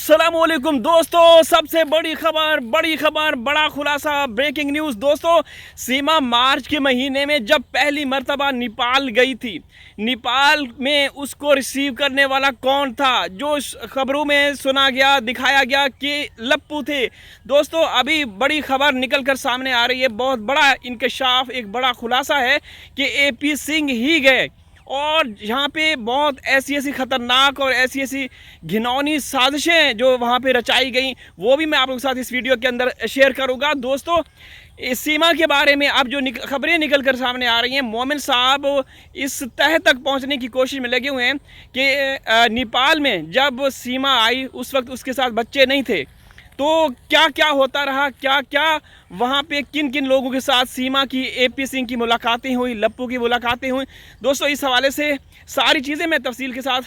अस्सलामुअलैकुम दोस्तों, सबसे बड़ी खबर, बड़ा खुलासा, ब्रेकिंग न्यूज़ दोस्तों। सीमा मार्च के महीने में जब पहली मर्तबा नेपाल गई थी, नेपाल में उसको रिसीव करने वाला कौन था? जो खबरों में सुना गया, दिखाया गया कि लप्पू थे। दोस्तों अभी बड़ी खबर निकल कर सामने आ रही है, बहुत बड़ा इंकशाफ, एक बड़ा खुलासा है कि AP सिंह ही गए। और यहाँ पे बहुत ऐसी ख़तरनाक और ऐसी घिनौनी साजिशें जो वहाँ पे रचाई गई, वो भी मैं आप लोगों के साथ इस वीडियो के अंदर शेयर करूँगा। दोस्तों इस सीमा के बारे में अब जो खबरें निकल कर सामने आ रही हैं, मोमिन साहब इस तह तक पहुँचने की कोशिश में लगे हुए हैं कि नेपाल में जब सीमा आई उस वक्त उसके साथ बच्चे नहीं थे, तो क्या क्या होता रहा, क्या क्या वहाँ पे किन किन लोगों के साथ सीमा की AP सिंह की मुलाकातें हुई, लप्पू की मुलाकातें हुई। दोस्तों इस हवाले से सारी चीज़ें मैं तफसील के साथ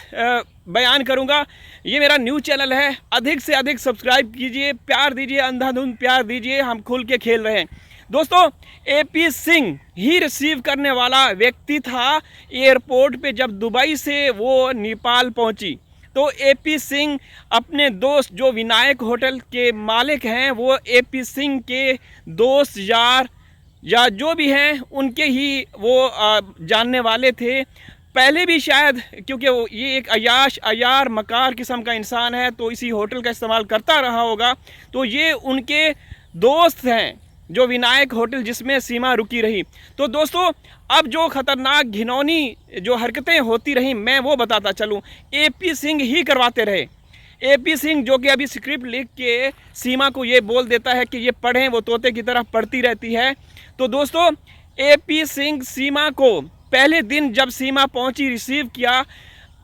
बयान करूँगा। ये मेरा न्यूज़ चैनल है, अधिक से अधिक सब्सक्राइब कीजिए, प्यार दीजिए, अंधाधुंध प्यार दीजिए, हम खुल के खेल रहे हैं। दोस्तों AP सिंह ही रिसीव करने वाला व्यक्ति था एयरपोर्ट पे जब दुबई से वो नेपाल पहुँची। तो AP सिंह अपने दोस्त जो विनायक होटल के मालिक हैं, वो AP सिंह के दोस्त यार या जो भी हैं उनके ही वो जानने वाले थे पहले भी शायद, क्योंकि ये एक अयार मकार किस्म का इंसान है, तो इसी होटल का इस्तेमाल करता रहा होगा। तो ये उनके दोस्त हैं जो विनायक होटल जिसमें सीमा रुकी रही। तो दोस्तों अब जो ख़तरनाक घिनौनी जो हरकतें होती रहीं, मैं वो बताता चलूँ। AP सिंह ही करवाते रहे। AP सिंह जो कि अभी स्क्रिप्ट लिख के सीमा को ये बोल देता है कि ये पढ़ें, वो तोते की तरह पढ़ती रहती है। तो दोस्तों AP सिंह सीमा को पहले दिन जब सीमा पहुंची, रिसीव किया,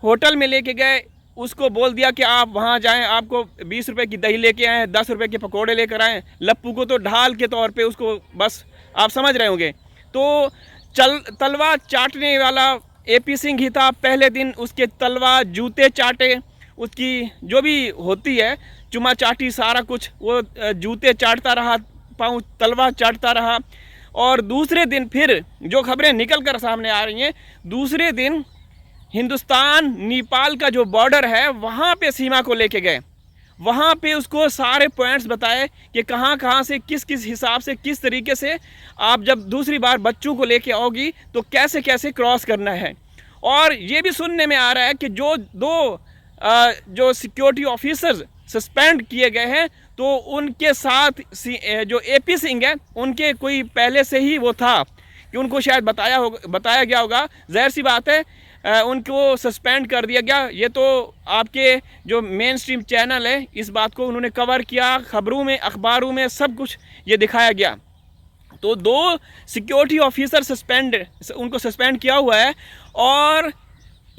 होटल में लेके गए, उसको बोल दिया कि आप वहाँ जाएं, आपको 20 रुपए की दही लेके आएँ, 10 रुपए के पकोड़े लेकर आएँ। लप्पू को तो ढाल के तौर पे उसको बस आप समझ रहे होंगे। तो तलवा चाटने वाला AP सिंह ही था। पहले दिन उसके तलवा, जूते चाटे, उसकी जो भी होती है चुमा चाटी, सारा कुछ वो जूते चाटता रहा, पाँव तलवा चाटता रहा। और दूसरे दिन फिर जो खबरें निकल कर सामने आ रही हैं, दूसरे दिन हिंदुस्तान नेपाल का जो बॉर्डर है वहाँ पे सीमा को लेके गए। वहाँ पे उसको सारे पॉइंट्स बताए कि कहाँ से किस किस हिसाब से, किस तरीके से आप जब दूसरी बार बच्चों को लेके आओगी तो कैसे कैसे क्रॉस करना है। और ये भी सुनने में आ रहा है कि जो जो सिक्योरिटी ऑफिसर्स सस्पेंड किए गए हैं, तो उनके साथ जो AP सिंह है उनके कोई पहले से ही वो था कि उनको शायद बताया गया होगा। जाहिर सी बात है उनको सस्पेंड कर दिया गया। ये तो आपके जो मेन स्ट्रीम चैनल है इस बात को उन्होंने कवर किया, खबरों में, अखबारों में सब कुछ ये दिखाया गया। तो 2 सिक्योरिटी ऑफिसर उनको सस्पेंड किया हुआ है। और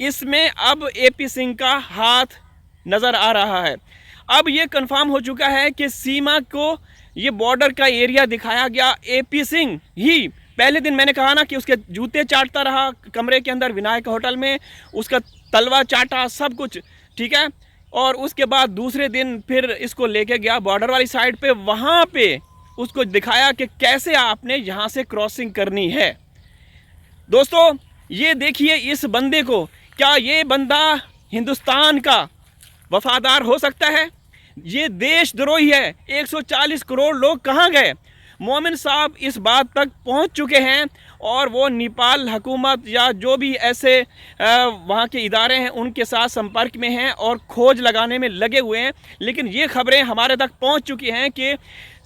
इसमें अब AP सिंह का हाथ नज़र आ रहा है। अब ये कंफर्म हो चुका है कि सीमा को ये बॉर्डर का एरिया दिखाया गया। AP सिंह ही पहले दिन मैंने कहा ना कि उसके जूते चाटता रहा कमरे के अंदर विनायक होटल में, उसका तलवा चाटा, सब कुछ ठीक है। और उसके बाद दूसरे दिन फिर इसको लेके गया बॉर्डर वाली साइड पे, वहाँ पे उसको दिखाया कि कैसे आपने यहाँ से क्रॉसिंग करनी है। दोस्तों ये देखिए इस बंदे को, क्या ये बंदा हिंदुस्तान का वफादार हो सकता है? ये देशद्रोही है। 140 करोड़ लोग कहाँ गए? मोमिन साहब इस बात तक पहुंच चुके हैं और वो नेपाल हुकूमत या जो भी ऐसे वहाँ के इदारे हैं उनके साथ संपर्क में हैं और खोज लगाने में लगे हुए हैं। लेकिन ये खबरें हमारे तक पहुंच चुकी हैं कि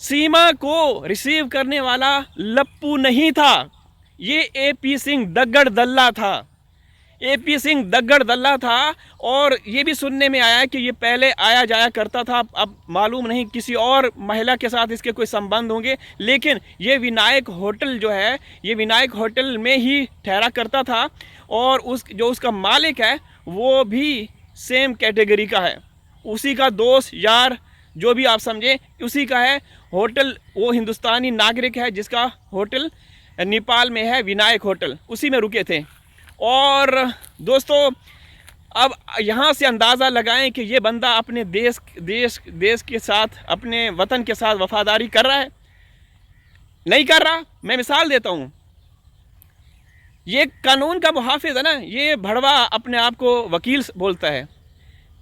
सीमा को रिसीव करने वाला लप्पू नहीं था, ये AP सिंह दग्गड़ दल्ला था। AP सिंह दग्गड़ दल्ला था। और ये भी सुनने में आया है कि ये पहले आया जाया करता था, अब मालूम नहीं किसी और महिला के साथ इसके कोई संबंध होंगे, लेकिन ये विनायक होटल जो है, ये विनायक होटल में ही ठहरा करता था। और जो उसका मालिक है वो भी सेम कैटेगरी का है, उसी का दोस्त यार जो भी आप समझे, उसी का है होटल। वो हिंदुस्तानी नागरिक है जिसका होटल नेपाल में है, विनायक होटल, उसी में रुके थे। और दोस्तों अब यहाँ से अंदाज़ा लगाएं कि ये बंदा अपने देश के साथ, अपने वतन के साथ वफादारी कर रहा है, नहीं कर रहा। मैं मिसाल देता हूँ, ये कानून का मुहाफिज है ना, ये भड़वा अपने आप को वकील बोलता है,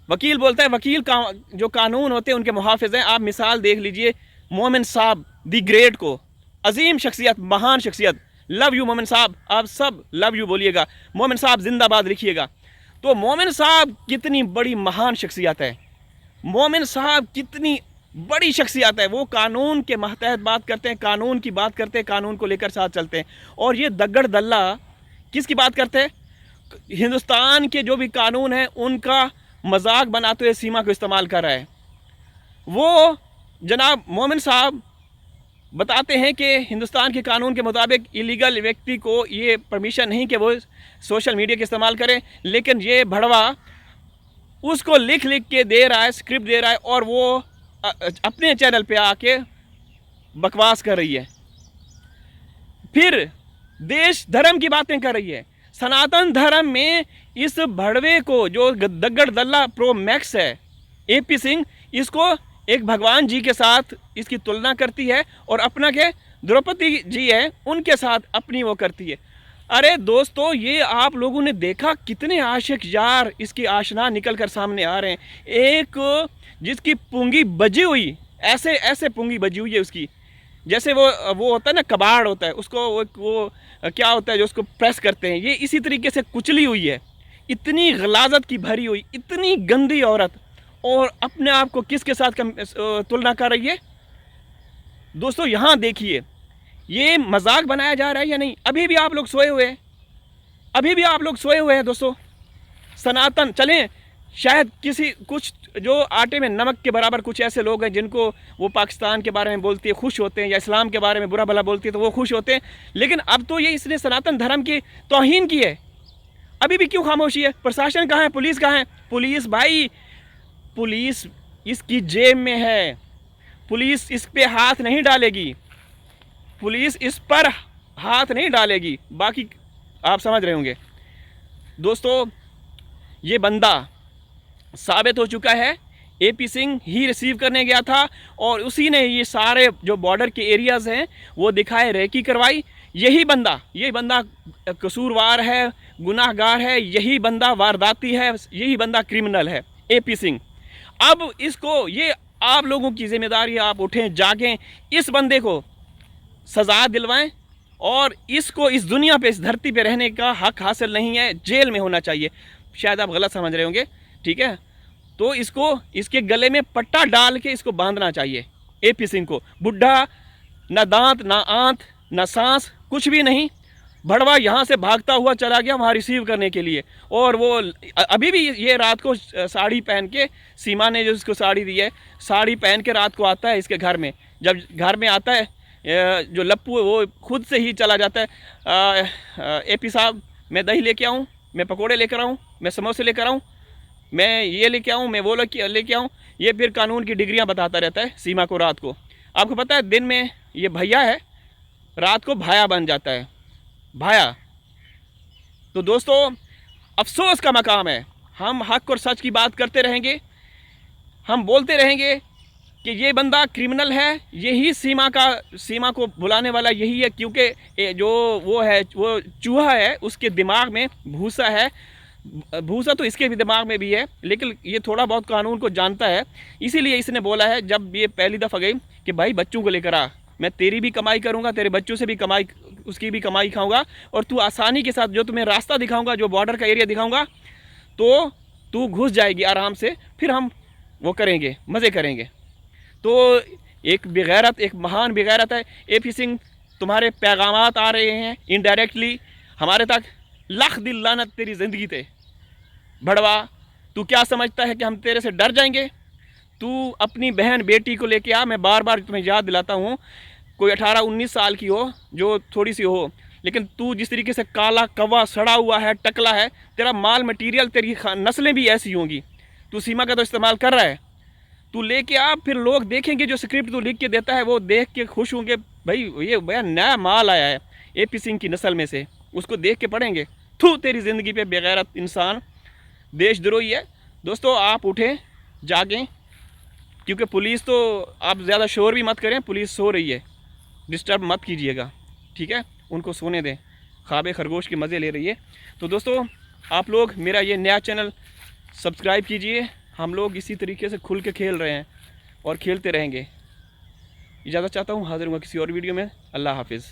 वकील बोलता है, वकील का जो कानून होते हैं उनके मुहाफिज हैं। आप मिसाल देख लीजिए मोमिन साहब दी ग्रेट को, अजीम शख्सियत, महान शख्सियत। लव यू मोमिन साहब, आप सब लव यू बोलिएगा, मोमिन साहब जिंदाबाद लिखिएगा। तो मोमिन साहब कितनी बड़ी महान शख्सियत है, मोमिन साहब कितनी बड़ी शख्सियत है। वो कानून के महतहत बात करते हैं, कानून की बात करते हैं, कानून को लेकर साथ चलते हैं। और ये दग्गड़ दल्ला किसकी बात करते हैं? हिंदुस्तान के जो भी कानून हैं उनका मजाक बनाते हुए सीमा को इस्तेमाल कर रहा है। वो जनाब मोमिन साहब बताते हैं कि हिंदुस्तान के कानून के मुताबिक इलीगल व्यक्ति को ये परमिशन नहीं कि वो सोशल मीडिया का इस्तेमाल करे, लेकिन ये भड़वा उसको लिख लिख के दे रहा है, स्क्रिप्ट दे रहा है, और वो अपने चैनल पे आके बकवास कर रही है। फिर देश धर्म की बातें कर रही है। सनातन धर्म में इस भड़वे को, जो दग्गड़ दल्ला प्रो मैक्स है एपी सिंह, इसको एक भगवान जी के साथ इसकी तुलना करती है और अपना के द्रौपदी जी है उनके साथ अपनी वो करती है। अरे दोस्तों, ये आप लोगों ने देखा कितने आशिक यार इसकी आशना निकल कर सामने आ रहे हैं। एक जिसकी पुंगी बजी हुई, ऐसे ऐसे पुंगी बजी हुई है उसकी, जैसे वो होता है ना, कबाड़ होता है, उसको वो क्या होता है जो उसको प्रेस करते हैं, ये इसी तरीके से कुचली हुई है। इतनी गलाजत की भरी हुई, इतनी गंदी औरत, और अपने आप को किसके साथ तुलना कर रही है? दोस्तों यहाँ देखिए, ये मजाक बनाया जा रहा है या नहीं? अभी भी आप लोग सोए हुए हैं, अभी भी आप लोग सोए हुए हैं दोस्तों। सनातन चलें, शायद किसी कुछ जो आटे में नमक के बराबर कुछ ऐसे लोग हैं जिनको वो पाकिस्तान के बारे में बोलती है खुश होते हैं, या इस्लाम के बारे में बुरा भला बोलती है तो वो खुश होते हैं, लेकिन अब तो ये इसने सनातन धर्म की तौहीन की है। अभी भी क्यों खामोशी है? प्रशासन कहाँ है? पुलिस कहाँ है? पुलिस भाई, पुलिस इसकी जेब में है, पुलिस इस पे हाथ नहीं डालेगी, पुलिस इस पर हाथ नहीं डालेगी। बाकी आप समझ रहे होंगे। दोस्तों ये बंदा साबित हो चुका है, एपी सिंह ही रिसीव करने गया था और उसी ने ये सारे जो बॉर्डर के एरियाज़ हैं वो दिखाए, रेकी करवाई। यही बंदा कसूरवार है, गुनाहगार है, यही बंदा वारदाती है, यही बंदा क्रिमिनल है, एपी सिंह। अब इसको, ये आप लोगों की जिम्मेदारी, आप उठें, जागें, इस बंदे को सज़ा दिलवाएं और इसको इस दुनिया पे, इस धरती पे रहने का हक हासिल नहीं है, जेल में होना चाहिए। शायद आप गलत समझ रहे होंगे, ठीक है? तो इसको, इसके गले में पट्टा डाल के इसको बांधना चाहिए एपी सिंह को। बुढ़ा, ना दांत ना आंत ना सांस, कुछ भी नहीं, भड़वा यहाँ से भागता हुआ चला गया वहाँ रिसीव करने के लिए। और वो अभी भी ये रात को साड़ी पहन के, सीमा ने जो इसको साड़ी दी है, साड़ी पहन के रात को आता है इसके घर में। जब घर में आता है जो लप्पू है वो खुद से ही चला जाता है, एपी साहब मैं दही लेके आऊँ, मैं पकोड़े लेकर आऊँ, मैं समोसे लेकर आऊँ, मैं ये लेके आऊँ, मैं वो लेके आऊँ। ये फिर कानून की डिग्रियाँ बताता रहता है सीमा को रात को। आपको पता है दिन में ये भैया है, रात को भाया बन जाता है, भाया। तो दोस्तों अफसोस का मकाम है, हम हक और सच की बात करते रहेंगे, हम बोलते रहेंगे कि ये बंदा क्रिमिनल है, यही सीमा को बुलाने वाला यही है, क्योंकि जो वो है, वो चूहा है, उसके दिमाग में भूसा है। भूसा तो इसके भी दिमाग में भी है, लेकिन ये थोड़ा बहुत कानून को जानता है। इसीलिए इसने बोला है, जब ये पहली दफ़ा गई, कि भाई बच्चों को लेकर आ, मैं तेरी भी कमाई करूँगा, तेरे बच्चों से भी कमाई, उसकी भी कमाई खाऊंगा, और तू आसानी के साथ जो तुम्हें रास्ता दिखाऊंगा, जो बॉर्डर का एरिया दिखाऊंगा, तो तू घुस जाएगी आराम से, फिर हम वो करेंगे, मज़े करेंगे। तो एक बेगैरत, एक महान बेगैरत है एपी सिंह। तुम्हारे पैगामात आ रहे हैं इनडायरेक्टली हमारे तक, लख दिल लानत तेरी ज़िंदगी ते भड़वा। तू क्या समझता है कि हम तेरे से डर जाएंगे? तू अपनी बहन बेटी को लेके आ। मैं बार बार तुम्हें याद दिलाता हूँ, कोई 18-19 साल की हो, जो थोड़ी सी हो, लेकिन तू जिस तरीके से काला कौवा सड़ा हुआ है, टकला है, तेरा माल मटीरियल, तेरी नस्लें भी ऐसी होंगी। तू सीमा का तो इस्तेमाल कर रहा है, तू लेके आ, फिर लोग देखेंगे जो स्क्रिप्ट तू लिख के देता है, वो देख के खुश होंगे, भाई ये भैया नया माल आया है एपी सिंह की नस्ल में से, उसको देख के पढ़ेंगे। तू तेरी ज़िंदगी पे बेगैरत इंसान, देशद्रोही है। दोस्तों आप उठें, जागें, क्योंकि पुलिस तो, आप ज़्यादा शोर भी मत करें, पुलिस सो रही है, डिस्टर्ब मत कीजिएगा, ठीक है? उनको सोने दें, ख्वाब खरगोश के मज़े ले रही है। तो दोस्तों आप लोग मेरा ये नया चैनल सब्सक्राइब कीजिए, हम लोग इसी तरीके से खुल के खेल रहे हैं और खेलते रहेंगे। इजाज़त चाहता हूँ, हाज़िर हूँ किसी और वीडियो में। अल्लाह हाफिज़।